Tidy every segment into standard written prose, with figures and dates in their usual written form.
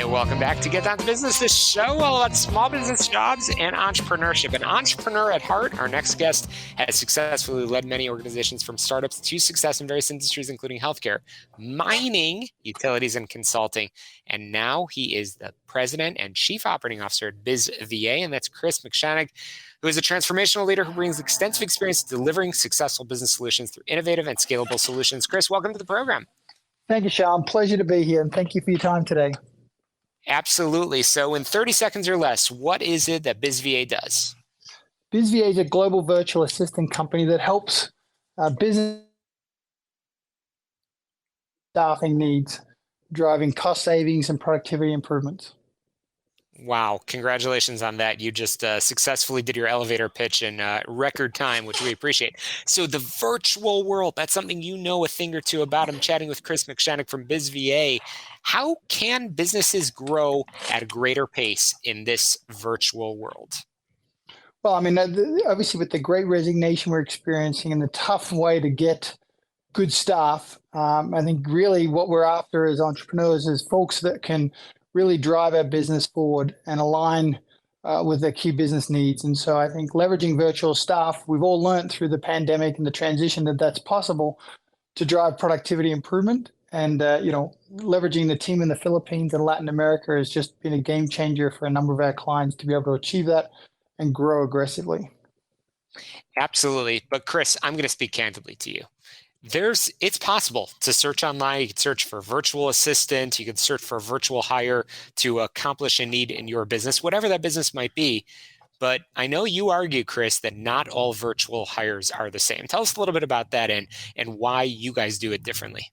And welcome back to Get Down to Business, the show all about small business jobs and entrepreneurship. An entrepreneur at heart, our next guest has successfully led many organizations from startups to success in various industries, including healthcare, mining, utilities, and consulting. And now he is the president and chief operating officer at BizVA, and that's Chris McShanag, who is a transformational leader who brings extensive experience delivering successful business solutions through innovative and scalable solutions. Chris, welcome to the program. Thank you, Shalom. Pleasure to be here, and thank you for your time today. Absolutely. So in 30 seconds or less, what is it that BizVA does? BizVA is a global virtual assistant company that helps business staffing needs, driving cost savings and productivity improvements. Wow. Congratulations on that. You just successfully did your elevator pitch in record time, which we appreciate. So the virtual world, that's something you know a thing or two about. I'm chatting with Chris McShanag from BizVA. How can businesses grow at a greater pace in this virtual world? Well, I mean, obviously with the great resignation we're experiencing and the tough way to get good staff, I think really what we're after as entrepreneurs is folks that can really drive our business forward and align with their key business needs. And so I think leveraging virtual staff, we've all learned through the pandemic and the transition that that's possible to drive productivity improvement. And, leveraging the team in the Philippines and Latin America has just been a game changer for a number of our clients to be able to achieve that and grow aggressively. Absolutely. But Chris, I'm going to speak candidly to you. It's possible to search online. You could search for virtual assistant. You could search for virtual hire to accomplish a need in your business, whatever that business might be. But I know you argue, Chris, that not all virtual hires are the same. Tell us a little bit about that and why you guys do it differently.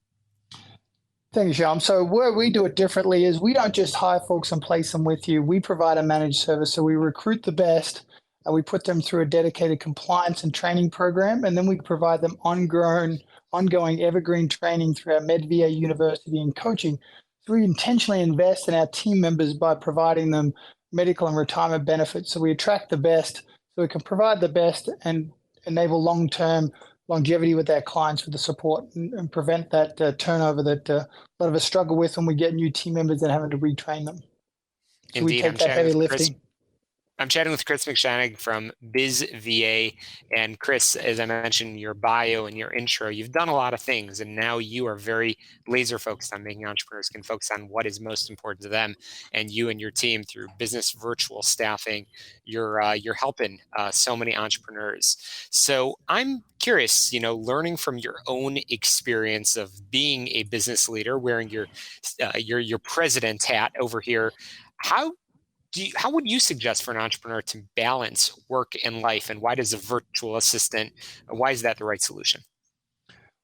Thank you, Shalom. So where we do it differently is we don't just hire folks and place them with you. We provide a managed service. So we recruit the best. We put them through a dedicated compliance and training program, and then we provide them ongoing evergreen training through our MedVA University and coaching. So we intentionally invest in our team members by providing them medical and retirement benefits. So we attract the best so we can provide the best and enable long-term longevity with our clients with the support and prevent that turnover that a lot of us struggle with when we get new team members and having to retrain them. So Indeed, we take that heavy lifting. I'm chatting with Chris McShanag from BizVA. And Chris, as I mentioned in your bio and your intro, you've done a lot of things, and now you are very laser focused on making entrepreneurs can focus on what is most important to them. And you and your team, through business virtual staffing, you're helping so many entrepreneurs. So I'm curious, learning from your own experience of being a business leader, wearing your president hat over here, how would you suggest for an entrepreneur to balance work and life, and why does a virtual assistant, why is that the right solution?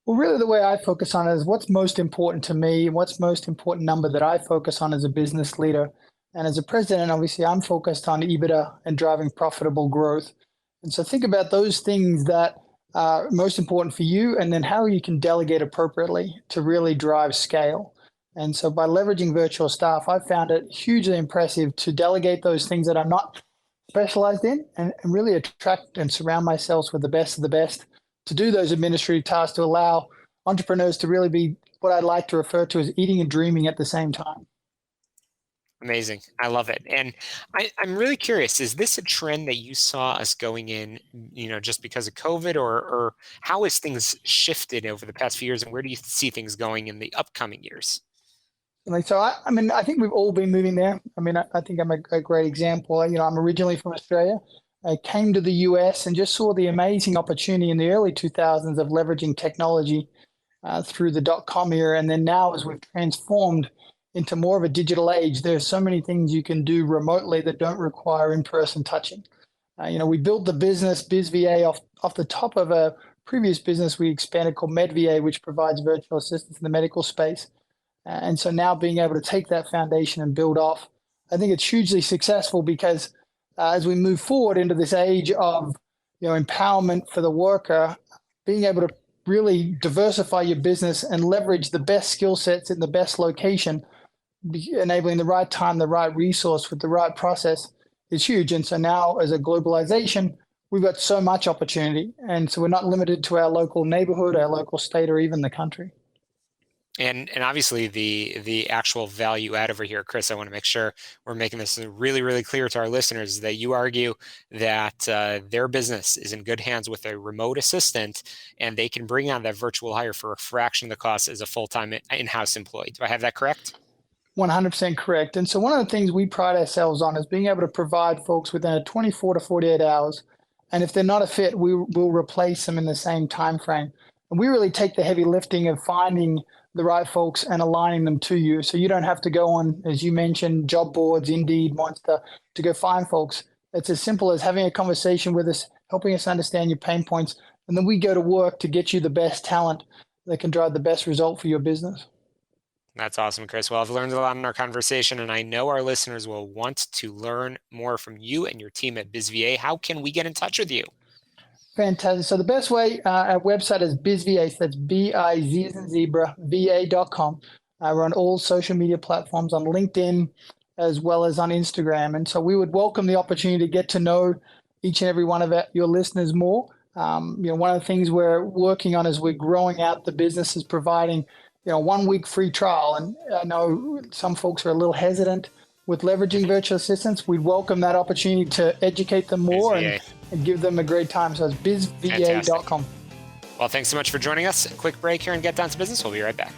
Well, really the way I focus on it is what's most important to me, what's most important number that I focus on as a business leader. And as a president, obviously I'm focused on EBITDA and driving profitable growth. And so think about those things that are most important for you, and then how you can delegate appropriately to really drive scale. And so by leveraging virtual staff, I've found it hugely impressive to delegate those things that I'm not specialized in and really attract and surround myself with the best of the best to do those administrative tasks to allow entrepreneurs to really be what I'd like to refer to as eating and dreaming at the same time. Amazing. I love it. And I'm really curious, is this a trend that you saw us going in, just because of COVID, or how has things shifted over the past few years, and where do you see things going in the upcoming years? So, I think we've all been moving there. I think I'm a great example. I'm originally from Australia. I came to the US and just saw the amazing opportunity in the early 2000s of leveraging technology through the .com era. And then now, as we've transformed into more of a digital age, there's so many things you can do remotely that don't require in-person touching. We built the business BizVA off the top of a previous business we expanded called MedVA, which provides virtual assistance in the medical space. And so now being able to take that foundation and build off, I think it's hugely successful because as we move forward into this age of empowerment for the worker, being able to really diversify your business and leverage the best skill sets in the best location, enabling the right time, the right resource with the right process is huge. And so now as a globalization, we've got so much opportunity. And so we're not limited to our local neighborhood, our local state, or even the country. And obviously the actual value add over here, Chris, I want to make sure we're making this really, really clear to our listeners that you argue that their business is in good hands with a remote assistant, and they can bring on that virtual hire for a fraction of the cost as a full-time in-house employee. Do I have that correct? 100% correct. And so one of the things we pride ourselves on is being able to provide folks within a 24 to 48 hours. And if they're not a fit, we will replace them in the same time frame. And we really take the heavy lifting of finding the right folks and aligning them to you. So you don't have to go on, as you mentioned, job boards, Indeed, Monster, to go find folks. It's as simple as having a conversation with us, helping us understand your pain points, and then we go to work to get you the best talent that can drive the best result for your business. That's awesome, Chris. Well, I've learned a lot in our conversation, and I know our listeners will want to learn more from you and your team at BizVA. How can we get in touch with you? Fantastic. So the best way, our website is BizVA. So that's B-I-Z as in zebra, VA.com. We're on all social media platforms, on LinkedIn, as well as on Instagram. And so we would welcome the opportunity to get to know each and every one of your listeners more. One of the things we're working on as we're growing out the business is providing 1 week free trial. And I know some folks are a little hesitant with leveraging virtual assistants. We'd welcome that opportunity to educate them more and give them a great time. So it's bizva.com. Well, thanks so much for joining us. A quick break here and get down to business. We'll be right back.